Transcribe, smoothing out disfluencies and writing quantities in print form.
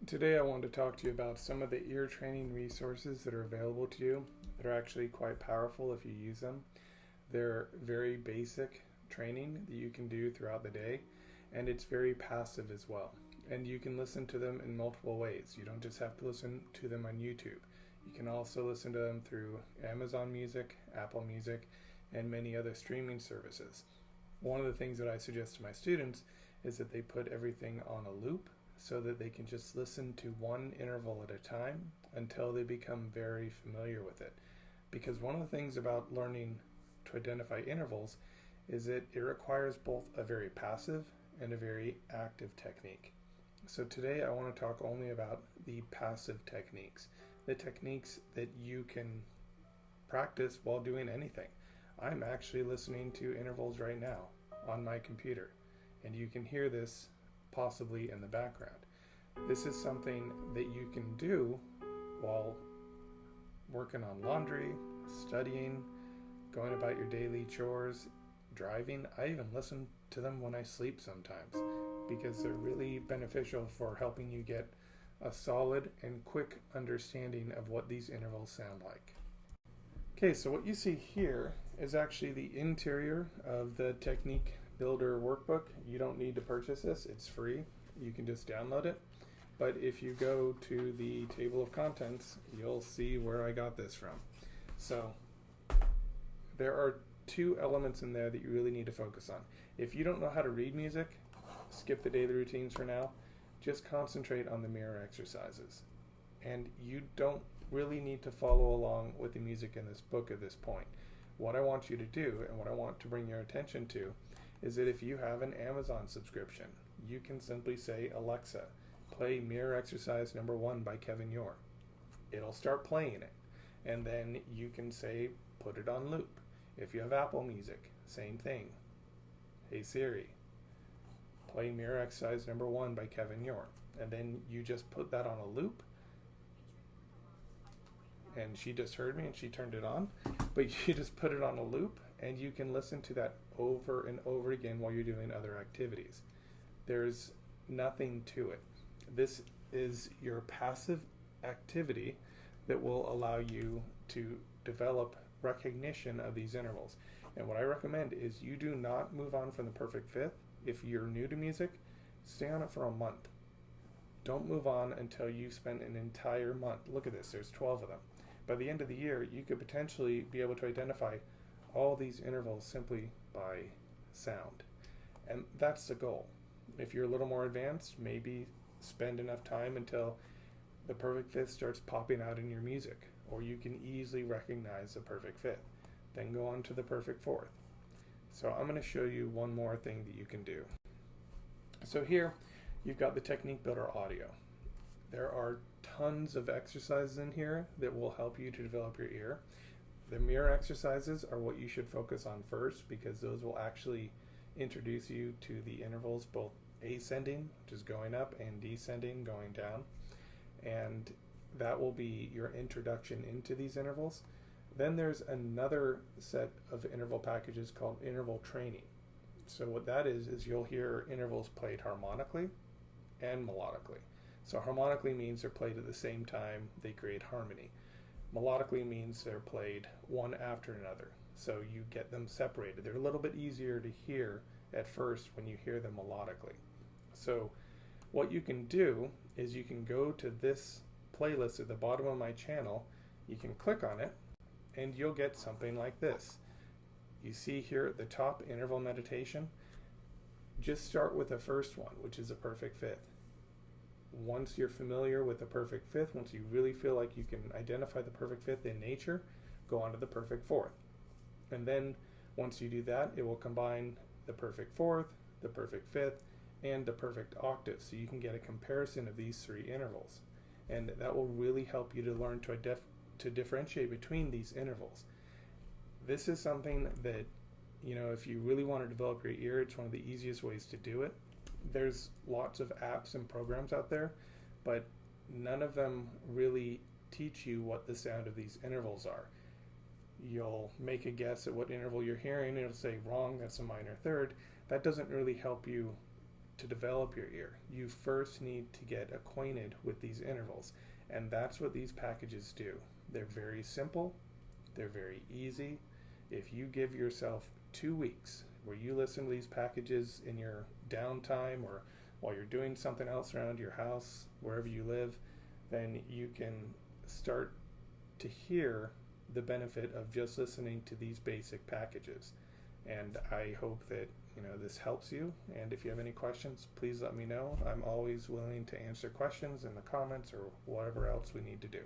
Today I want to talk to you about some of the ear training resources that are available to you that are actually quite powerful if you use them. They're very basic training that you can do throughout the day, and it's very passive as well. And you can listen to them in multiple ways. You don't just have to listen to them on YouTube. You can also listen to them through Amazon Music, Apple Music, and many other streaming services. One of the things that I suggest to my students is that they put everything on a loop so that they can just listen to one interval at a time until they become very familiar with it. Because one of the things about learning to identify intervals is that it requires both a very passive and a very active technique. So today I want to talk only about the passive techniques, the techniques that you can practice while doing anything. I'm actually listening to intervals right now on my computer, and you can hear this possibly in the background. This is something that you can do while working on laundry, studying, going about your daily chores, driving. I even listen to them when I sleep sometimes because they're really beneficial for helping you get a solid and quick understanding of what these intervals sound like. Okay, so what you see here is actually the interior of the Technique Builder workbook. You don't need to purchase this, it's free. You can just download it. But if you go to the table of contents, you'll see where I got this from. So there are two elements in there that you really need to focus on. If you don't know how to read music, skip the daily routines for now. Just concentrate on the mirror exercises. And you don't really need to follow along with the music in this book at this point. What I want you to do and what I want to bring your attention to is that if you have an Amazon subscription, you can simply say, Alexa, play Mirror Exercise number 1 by Kevin Yore. It'll start playing it. And then you can say, put it on loop. If you have Apple Music, same thing. Hey Siri, play Mirror Exercise number 1 by Kevin Yore. And then you just put that on a loop. And she just heard me and she turned it on. But you just put it on a loop and you can listen to that over and over again while you're doing other activities. There's nothing to it. This is your passive activity that will allow you to develop recognition of these intervals. And what I recommend is you do not move on from the perfect fifth. If you're new to music, stay on it for a month. Don't move on until you've spent an entire month. Look at this, there's 12 of them. By the end of the year, you could potentially be able to identify all these intervals simply by sound. And that's the goal. If you're a little more advanced, maybe spend enough time until the perfect fifth starts popping out in your music, or you can easily recognize the perfect fifth. Then go on to the perfect fourth. So I'm going to show you one more thing that you can do. So here, you've got the Technique Builder audio. There are tons of exercises in here that will help you to develop your ear. The mirror exercises are what you should focus on first because those will actually introduce you to the intervals, both ascending, which is going up, and descending, going down. And that will be your introduction into these intervals. Then there's another set of interval packages called interval training. So what that is you'll hear intervals played harmonically and melodically. So harmonically means they're played at the same time, they create harmony. Melodically means they're played one after another, so you get them separated. They're a little bit easier to hear at first when you hear them melodically. So what you can do is you can go to this playlist at the bottom of my channel, you can click on it, and you'll get something like this. You see here at the top, interval meditation. Just start with the first one, which is a perfect fifth. Once you're familiar with the perfect fifth, once you really feel like you can identify the perfect fifth in nature, go on to the perfect fourth. And then once you do that, it will combine the perfect fourth, the perfect fifth, and the perfect octave, so you can get a comparison of these three intervals. And that will really help you to learn to differentiate between these intervals. This is something that, if you really want to develop your ear, it's one of the easiest ways to do it. There's lots of apps and programs out there, but none of them really teach you what the sound of these intervals are. You'll make a guess at what interval you're hearing, and it'll say wrong, that's a minor third. That doesn't really help you to develop your ear, you first need to get acquainted with these intervals. And that's what these packages do. They're very simple, they're very easy. If you give yourself 2 weeks where you listen to these packages in your downtime or while you're doing something else around your house, wherever you live, then you can start to hear the benefit of just listening to these basic packages. And I hope that this helps you. And if you have any questions, please let me know. I'm always willing to answer questions in the comments or whatever else we need to do.